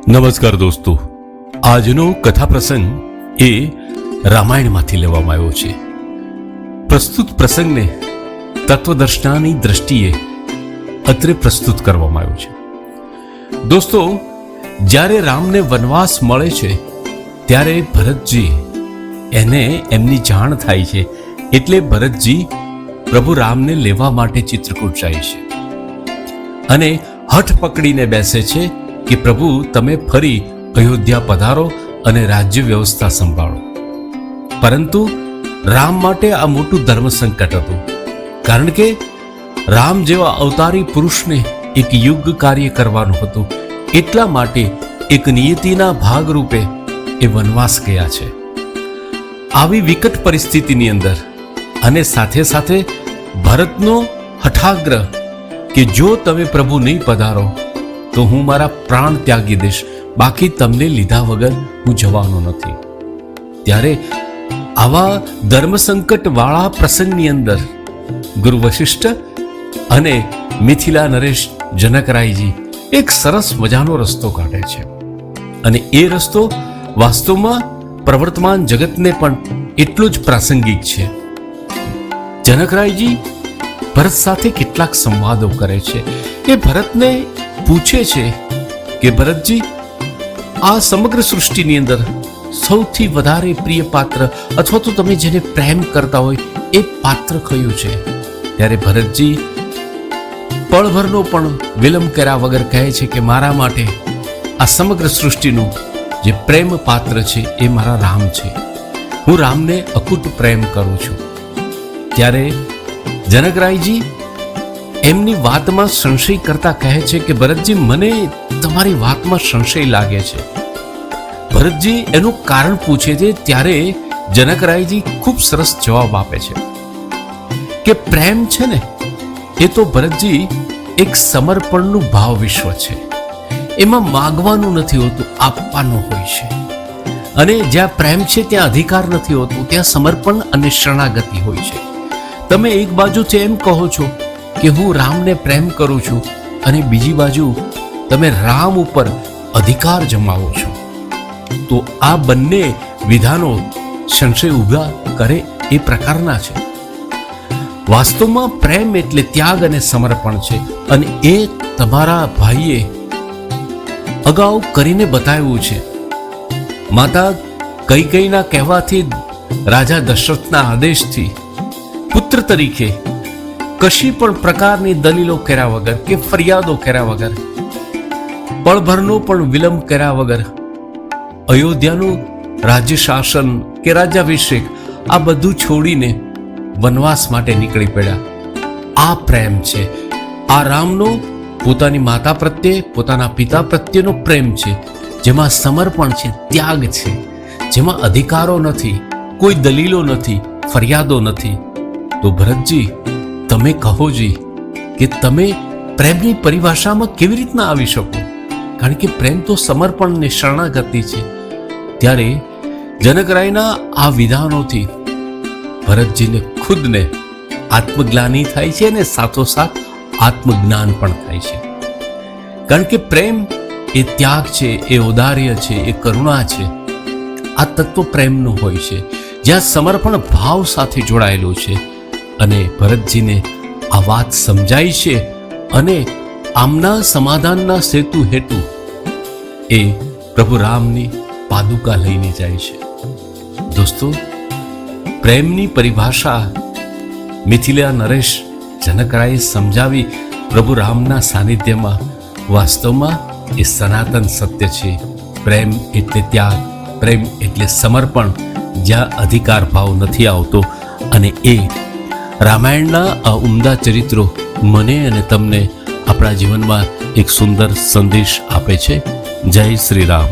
નમસ્કાર દોસ્તો, આજનો કથા પ્રસંગ એ રામાયણમાંથી લેવામાં આવ્યો છે. પ્રસ્તુત પ્રસંગને તત્વદર્શનાની દ્રષ્ટિએ અત્રે પ્રસ્તુત કરવામાં આવ્યો છે. દોસ્તો, જ્યારે રામને વનવાસ મળે છે ત્યારે ભરતજી એને એમની જાણ થાય છે, એટલે ભરતજી પ્રભુ રામને લેવા માટે ચિત્રકૂટ જાય છે અને હઠ પકડીને બેસે છે કે પ્રભુ તમે ફરી અયોધ્યા પધારો અને રાજ્ય વ્યવસ્થા સંભાળો. પરંતુ રામ માટે આ મોટું ધર્મ સંકટ હતું, કારણ કે રામ જેવા અવતારી પુરુષને એક યુગ કાર્ય કરવાનું હતું. એટલા માટે એક નિયતિના ભાગરૂપે એ વનવાસ ગયા છે. આવી વિકટ પરિસ્થિતિની અંદર અને સાથે સાથે ભરતનો હઠાગ્રહ કે જો તમે પ્રભુ નહીં પધારો તો હું મારા પ્રાણ ત્યાગી દઈશ, બાકી તમને લીધા વગર હું જવાનો નથી. ત્યારે આવા ધર્મ સંકટ વાળા પ્રસંગની અંદર ગુરુ વશિષ્ઠ અને મિથિલા નરેશ જનકરાયજી એક સરસ મજાનો રસ્તો કાઢે છે અને એ રસ્તો વાસ્તવમાં પ્રવર્તમાન જગતને પણ એટલું જ પ્રાસંગિક છે. જનકરાયજી ભરત સાથે કેટલાક સંવાદો કરે છે. એ ભરતને પૂછે છે કે ભરતજી, આ સમગ્ર સૃષ્ટિની અંદર સૌથી વધારે પ્રિય પાત્ર અથવા તો તમે જેને પ્રેમ કરતા હોય એ પાત્ર કયું છે? ત્યારે ભરતજી પળભરનો પણ વિલંબ કર્યા વગર કહે છે કે મારા માટે આ સમગ્ર સૃષ્ટિનું જે પ્રેમ પાત્ર છે એ મારા રામ છે. હું રામને અકૂટ પ્રેમ કરું છું. ત્યારે જનકરાયજી એમની વાતમાં સંશય કરતા કહે છે કે ભરતજી, મને તમારી વાતમાં સંશય લાગે છે. ભરતજી એનું કારણ પૂછે છે ત્યારે જનકરાયજી ખૂબ સરસ જવાબ આપે છે કે પ્રેમ છે ને એ તો ભરતજી એક સમર્પણનું ભાવ વિશ્વ છે. એમાં માગવાનું નથી હોતું, આપવાનું હોય છે. અને જ્યાં પ્રેમ છે ત્યાં અધિકાર નથી હોતું, ત્યાં સમર્પણ અને શરણાગતિ હોય છે. તમે એક બાજુથી એમ કહો છો કે હું રામને પ્રેમ કરું છું અને બીજી બાજુ તમે રામ ઉપર અધિકાર જમાવો છો, તો આ બંને વિધાનો સંશય ઊભા કરે એ પ્રકારના છે. વાસ્તવમાં પ્રેમ એટલે ત્યાગ અને સમર્પણ છે અને એ તમારા ભાઈએ અગાઉ કરીને બતાવ્યું છે. માતા કૈકેયીના કહેવાથી, રાજા દશરથના આદેશથી પુત્ર તરીકે કશી પણ પ્રકારની દલીલો કર્યા વગર કે ફરિયાદો કર્યા વગર, પળભરનો પણ વિલંબ કર્યા વગર અયોધ્યાનું રાજ્ય શાસન કે રાજ્યાભિષેક આ બધું છોડીને વનવાસ માટે નીકળી પડ્યા. આ પ્રેમ છે. આ રામનો પોતાની માતા પ્રત્યે, પોતાના પિતા પ્રત્યેનો પ્રેમ છે, જેમાં સમર્પણ છે, ત્યાગ છે, જેમાં અધિકારો નથી, કોઈ દલીલો નથી, ફરિયાદો નથી. તો ભરતજી, તમે કહો જી કે તમે પ્રેમની પરિભાષામાં કેવી રીતના આવી શકો? કારણ કે પ્રેમ તો સમર્પણ ને શરણાગતિ છે. ત્યારે જનકરાયના આ વિધાનોથી ભરતજીને ખુદને આત્મગ્લાનિ થાય છે અને સાથોસાથ આત્મજ્ઞાન પણ થાય છે. કારણ કે પ્રેમ એ ત્યાગ છે, એ ઔદાર્ય છે, એ કરુણા છે. આ તત્વ પ્રેમનું હોય છે, જ્યાં સમર્પણ ભાવ સાથે જોડાયેલું છે. અને ભરતજીને આ વાત સમજાય છે અને આમના સમાધાનના સેતુ હેતુ એ પ્રભુ રામની પાદુકા લઈને જાય છે. દોસ્તો, પ્રેમની પરિભાષા મિથિલા નરેશ જનકરાયે સમજાવી પ્રભુ રામના સાનિધ્યમાં. વાસ્તવમાં એ સનાતન સત્ય છે. પ્રેમ એટલે ત્યાગ, પ્રેમ એટલે સમર્પણ, જ્યાં અધિકાર ભાવ નથી આવતો. અને એ રામાયણના આ ઉમદા ચરિત્રો મને અને તમને આપણા જીવનમાં એક સુંદર સંદેશ આપે છે. જય શ્રી રામ.